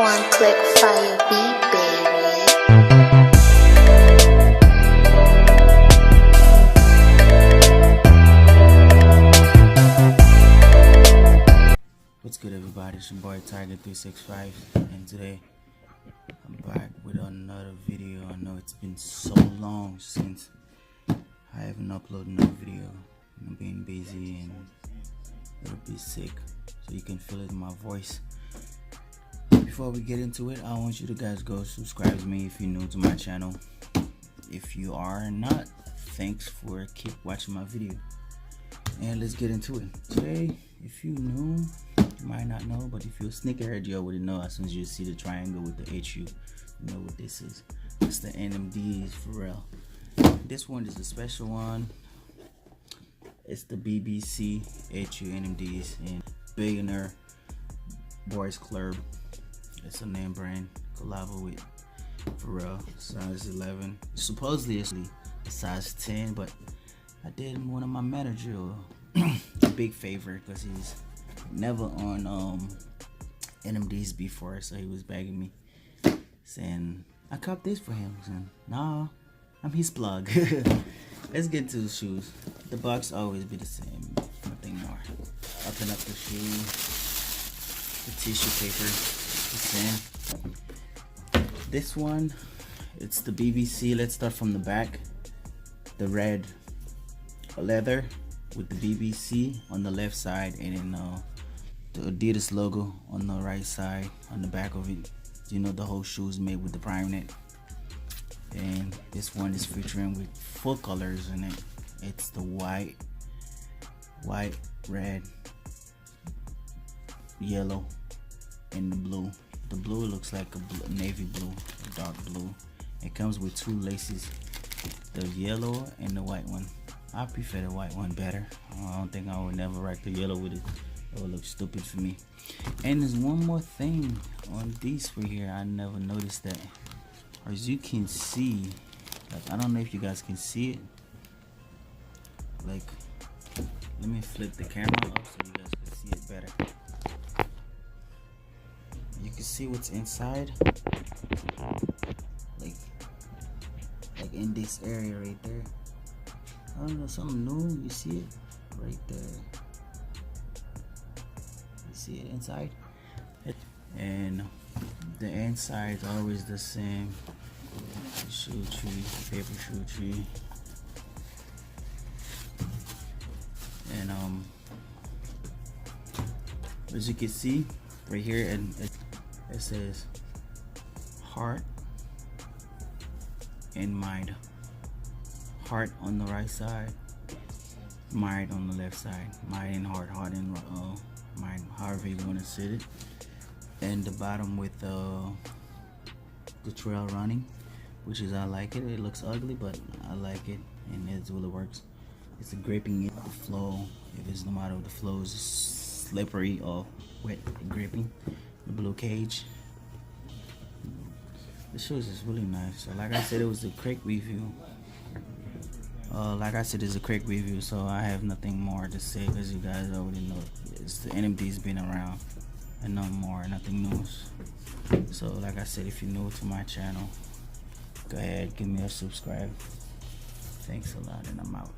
One click fire beat, baby. What's good, everybody? It's your boy Tiger365, and today I'm back with another video. I know it's been so long since I haven't uploaded another video. I'm being busy and a little bit sick, so you can feel it in my voice. Before we get into it, I want you to guys go subscribe to me if you're new to my channel. If you are not, thanks for keep watching my video. And let's get into it. Today, if you new, you might not know, but if you're a sneakerhead, you already know. As soon as you see the triangle with the HU, you know what this is. It's the NMDs for real. This one is a special one. It's the BBC HU NMDs in Billionaire Boys Club. It's a name brand collabo with Pharrell. Size 11. Supposedly it's a size 10, but I did one of my manager a big favor because he's never on NMDs before, so he was begging me, saying I copped this for him. Saying, nah, I'm his plug. Let's get into the shoes. The box always be the same, nothing more. Open up the shoe, the tissue paper, the same. This one, it's the BBC. Let's start from the back. The red leather with the BBC on the left side, and then the Adidas logo on the right side on the back of it. You know, the whole shoe is made with the prime net. And this one is featuring with full colors in it. It's the white, red, yellow, and the blue. The blue looks like a navy blue, a dark blue. It comes with two laces, the yellow and the white one. I prefer the white one better. I don't think I would never rock the yellow with it. It would look stupid for me. And there's one more thing on these for here. I never noticed that. As you can see, like, I don't know if you guys can see it. Like, let me flip the camera up so you guys can see it better. You can see what's inside. Like in this area right there. I don't know, something new. You see it right there. You see it inside, and the inside is always the same. Shoe tree, paper shoe tree, and as you can see right here, and it says heart and mind. Heart on the right side, mind on the left side. Mind and heart, and mind, however you want to sit it. And the bottom with the trail running, which is, I like it. It looks ugly, but I like it, and it's really works. It's a gripping the flow. If it's no matter if the flow is slippery or wet, gripping. The blue cage. The shoes is really nice. So like I said, it was a quick review. Like I said, it's a quick review, so I have nothing more to say because you guys already know it's the NMD's been around and no more, nothing new. So like I said, if you're new to my channel, go ahead, give me a subscribe. Thanks a lot, and I'm out.